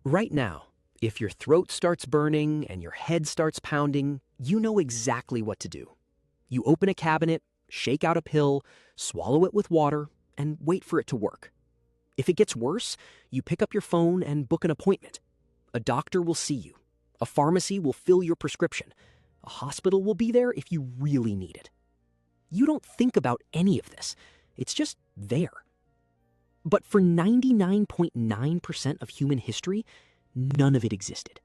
Right now, if your throat starts burning and your head starts pounding, you know exactly what to do. You open a cabinet, shake out a pill, swallow it with water, and wait for it to work. If it gets worse, you pick up your phone and book an appointment. A doctor will see you. A pharmacy will fill your prescription. A hospital will be there if you really need it. You don't think about any of this. It's just there. But for 99.9% of human history, none of it existed.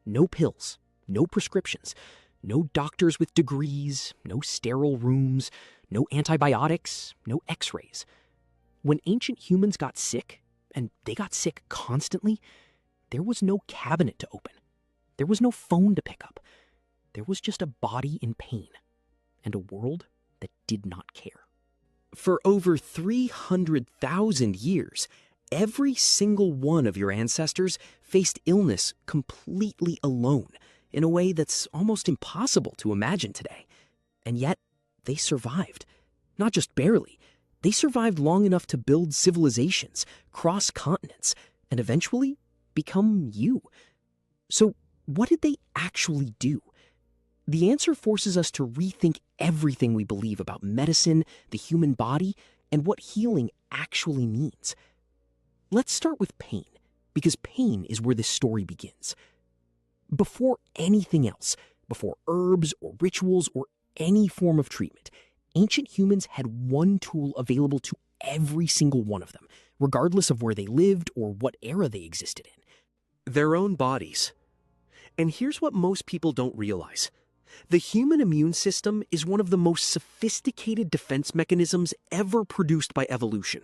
No pills, no prescriptions, no doctors with degrees, no sterile rooms, no antibiotics, no x-rays. When ancient humans got sick, and they got sick constantly, there was no cabinet to open. There was no phone to pick up. There was just a body in pain and a world that did not care. For over 300,000 years, every single one of your ancestors faced illness completely alone in a way that's almost impossible to imagine today. And yet, they survived. Not just barely. They survived long enough to build civilizations, cross continents, and eventually become you. So, what did they actually do? The answer forces us to rethink everything we believe about medicine, the human body, and what healing actually means. Let's start with pain, because pain is where this story begins. Before anything else, before herbs or rituals or any form of treatment, ancient humans had one tool available to every single one of them, regardless of where they lived or what era they existed in. Their own bodies. And here's what most people don't realize. The human immune system is one of the most sophisticated defense mechanisms ever produced by evolution.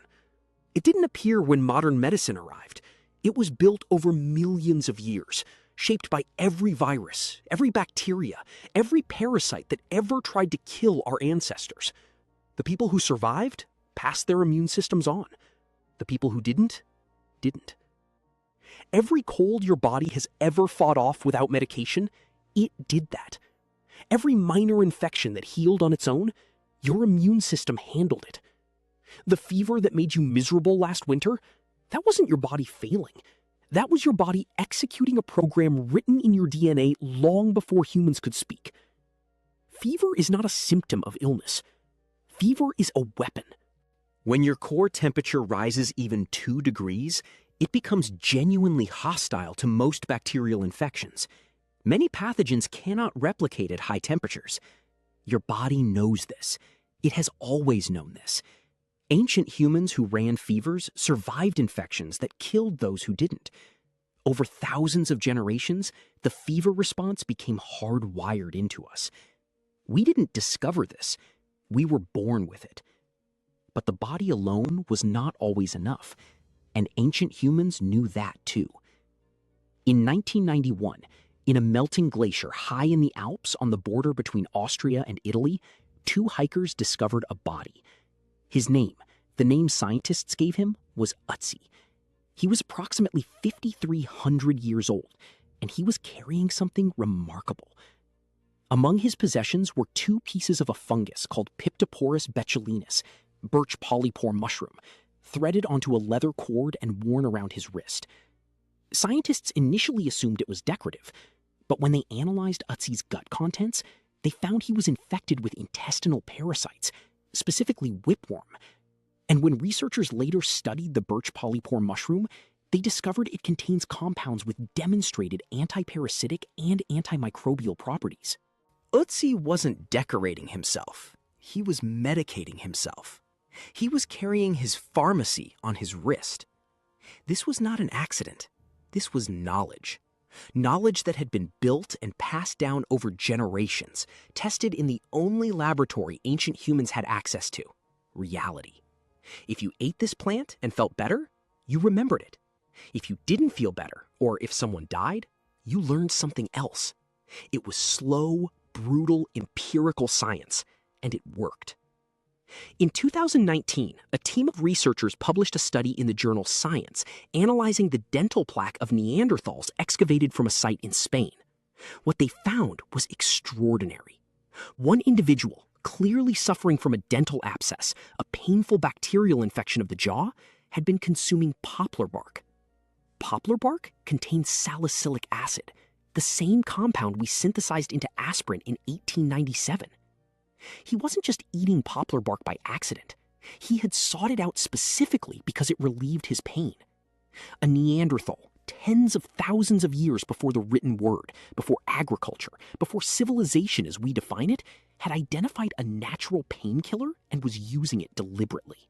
It didn't appear when modern medicine arrived. It was built over millions of years, shaped by every virus, every bacteria, every parasite that ever tried to kill our ancestors. The people who survived passed their immune systems on. The people who didn't. Every cold your body has ever fought off without medication, it did that. Every minor infection that healed on its own, your immune system handled it. The fever that made you miserable last winter, that wasn't your body failing. That was your body executing a program written in your DNA long before humans could speak. Fever is not a symptom of illness. Fever is a weapon. When your core temperature rises even 2 degrees, it becomes genuinely hostile to most bacterial infections. Many pathogens cannot replicate at high temperatures. Your body knows this. It has always known this. Ancient humans who ran fevers survived infections that killed those who didn't. Over thousands of generations, the fever response became hardwired into us. We didn't discover this. We were born with it. But the body alone was not always enough, and ancient humans knew that too. In 1991, in a melting glacier high in the Alps on the border between Austria and Italy, 2 hikers discovered a body. His name, the name scientists gave him, was Ötzi. He was approximately 5,300 years old, and he was carrying something remarkable. Among his possessions were 2 pieces of a fungus called Piptoporus botulinus, birch polypore mushroom, threaded onto a leather cord and worn around his wrist. Scientists initially assumed it was decorative, but when they analyzed Ötzi's gut contents, they found he was infected with intestinal parasites, specifically whipworm. And when researchers later studied the birch polypore mushroom, they discovered it contains compounds with demonstrated antiparasitic and antimicrobial properties. Ötzi wasn't decorating himself. He was medicating himself. He was carrying his pharmacy on his wrist. This was not an accident. This was knowledge. Knowledge that had been built and passed down over generations, tested in the only laboratory ancient humans had access to, reality. If you ate this plant and felt better, you remembered it. If you didn't feel better, or if someone died, you learned something else. It was slow, brutal, empirical science, and it worked. In 2019, a team of researchers published a study in the journal Science analyzing the dental plaque of Neanderthals excavated from a site in Spain. What they found was extraordinary. One individual, clearly suffering from a dental abscess, a painful bacterial infection of the jaw, had been consuming poplar bark. Poplar bark contains salicylic acid, the same compound we synthesized into aspirin in 1897. He wasn't just eating poplar bark by accident. He had sought it out specifically because it relieved his pain. A Neanderthal, tens of thousands of years before the written word, before agriculture, before civilization as we define it, had identified a natural painkiller and was using it deliberately.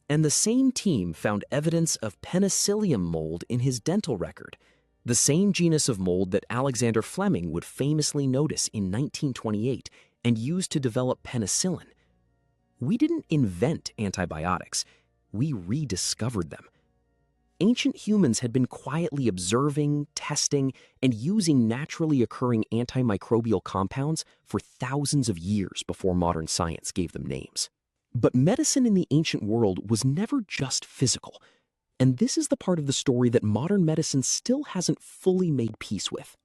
And the same team found evidence of penicillium mold in his dental record, the same genus of mold that Alexander Fleming would famously notice in 1928 and use to develop penicillin. We didn't invent antibiotics, we rediscovered them. Ancient humans had been quietly observing, testing, and using naturally occurring antimicrobial compounds for thousands of years before modern science gave them names. But medicine in the ancient world was never just physical, and this is the part of the story that modern medicine still hasn't fully made peace with.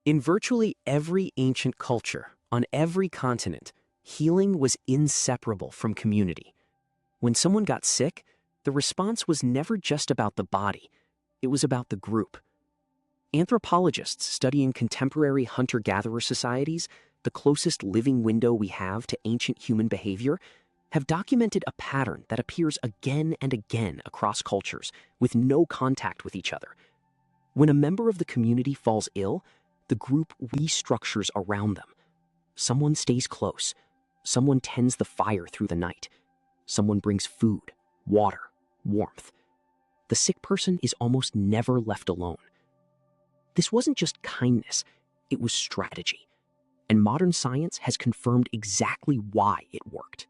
In virtually every ancient culture, on every continent, healing was inseparable from community. When someone got sick, the response was never just about the body, it was about the group. Anthropologists studying contemporary hunter-gatherer societies, the closest living window we have to ancient human behavior, have documented a pattern that appears again and again across cultures with no contact with each other. When a member of the community falls ill, the group restructures around them. Someone stays close. Someone tends the fire through the night. Someone brings food, water, warmth. The sick person is almost never left alone. This wasn't just kindness, it was strategy. And modern science has confirmed exactly why it worked.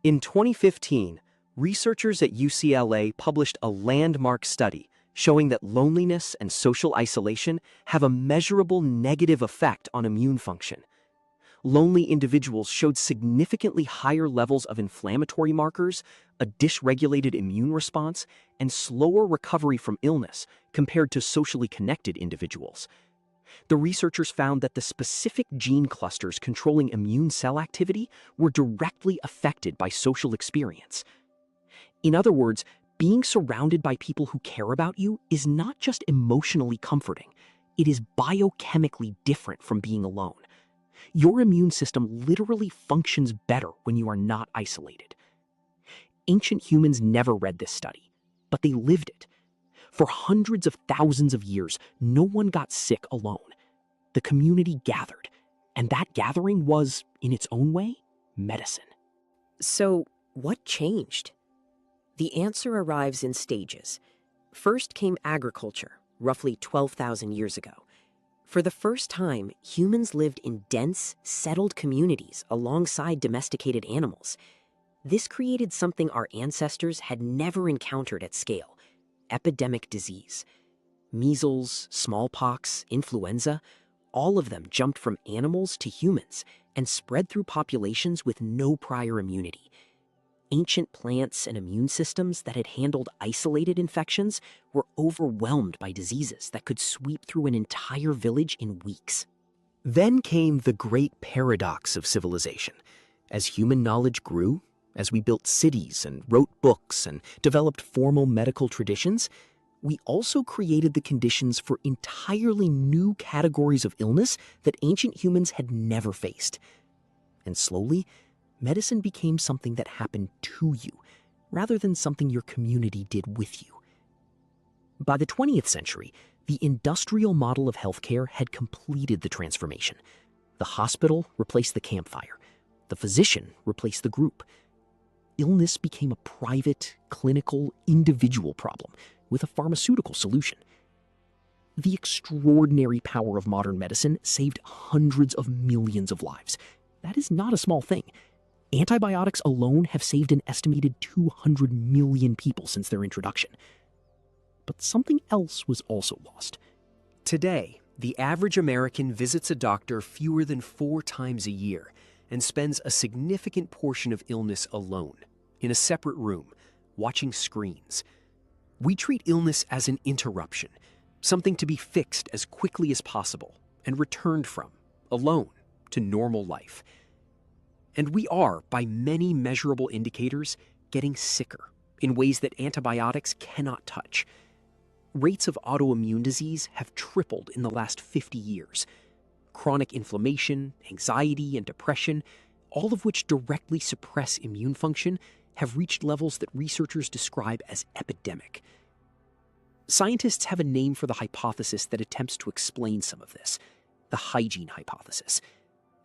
In 2015, researchers at UCLA published a landmark study showing that loneliness and social isolation have a measurable negative effect on immune function. Lonely individuals showed significantly higher levels of inflammatory markers, a dysregulated immune response, and slower recovery from illness compared to socially connected individuals. The researchers found that the specific gene clusters controlling immune cell activity were directly affected by social experience. In other words, being surrounded by people who care about you is not just emotionally comforting, it is biochemically different from being alone. Your immune system literally functions better when you are not isolated. Ancient humans never read this study, but they lived it. For hundreds of thousands of years, no one got sick alone. The community gathered, and that gathering was, in its own way, medicine. So, what changed? The answer arrives in stages. First came agriculture, roughly 12,000 years ago. For the first time, humans lived in dense, settled communities alongside domesticated animals. This created something our ancestors had never encountered at scale: epidemic disease. Measles, smallpox, influenza, all of them jumped from animals to humans and spread through populations with no prior immunity. Ancient plants and immune systems that had handled isolated infections were overwhelmed by diseases that could sweep through an entire village in weeks. Then came the great paradox of civilization. As human knowledge grew, as we built cities and wrote books and developed formal medical traditions, we also created the conditions for entirely new categories of illness that ancient humans had never faced. And slowly, medicine became something that happened to you, rather than something your community did with you. By the 20th century, the industrial model of healthcare had completed the transformation. The hospital replaced the campfire. The physician replaced the group. Illness became a private, clinical, individual problem with a pharmaceutical solution. The extraordinary power of modern medicine saved hundreds of millions of lives. That is not a small thing. Antibiotics alone have saved an estimated 200 million people since their introduction. But something else was also lost. Today, the average American visits a doctor fewer than 4 times a year and spends a significant portion of illness alone, in a separate room, watching screens. We treat illness as an interruption, something to be fixed as quickly as possible and returned from, alone, to normal life. And we are, by many measurable indicators, getting sicker in ways that antibiotics cannot touch. Rates of autoimmune disease have tripled in the last 50 years. Chronic inflammation, anxiety, and depression, all of which directly suppress immune function, have reached levels that researchers describe as epidemic. Scientists have a name for the hypothesis that attempts to explain some of this: the hygiene hypothesis.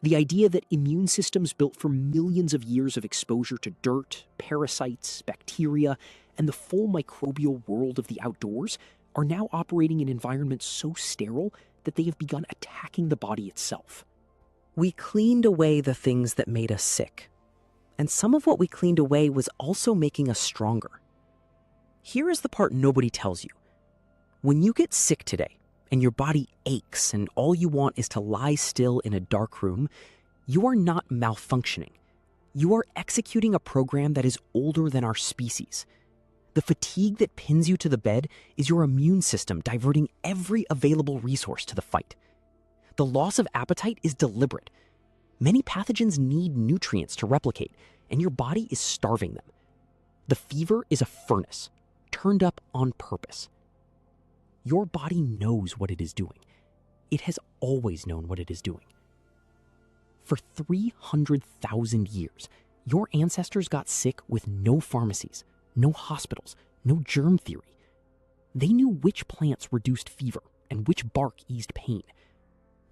The idea that immune systems built from millions of years of exposure to dirt, parasites, bacteria, and the full microbial world of the outdoors are now operating in environments so sterile that they have begun attacking the body itself. We cleaned away the things that made us sick, and some of what we cleaned away was also making us stronger. Here is the part nobody tells you. When you get sick today, and your body aches and all you want is to lie still in a dark room, you are not malfunctioning. You are executing a program that is older than our species. The fatigue that pins you to the bed is your immune system diverting every available resource to the fight. The loss of appetite is deliberate. Many pathogens need nutrients to replicate, and your body is starving them. The fever is a furnace, turned up on purpose. Your body knows what it is doing. It has always known what it is doing. For 300,000 years, your ancestors got sick with no pharmacies, no hospitals, no germ theory. They knew which plants reduced fever and which bark eased pain.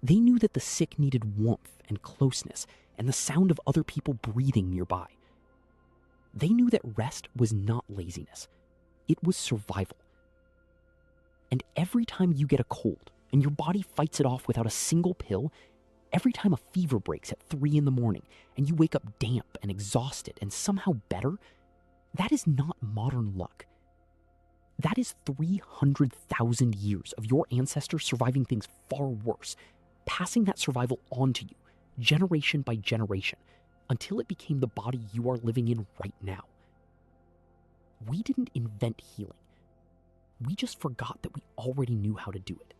They knew that the sick needed warmth and closeness and the sound of other people breathing nearby. They knew that rest was not laziness. It was survival. And every time you get a cold and your body fights it off without a single pill, every time a fever breaks at 3 in the morning and you wake up damp and exhausted and somehow better, that is not modern luck. That is 300,000 years of your ancestors surviving things far worse, passing that survival on to you, generation by generation, until it became the body you are living in right now. We didn't invent healing. We just forgot that we already knew how to do it.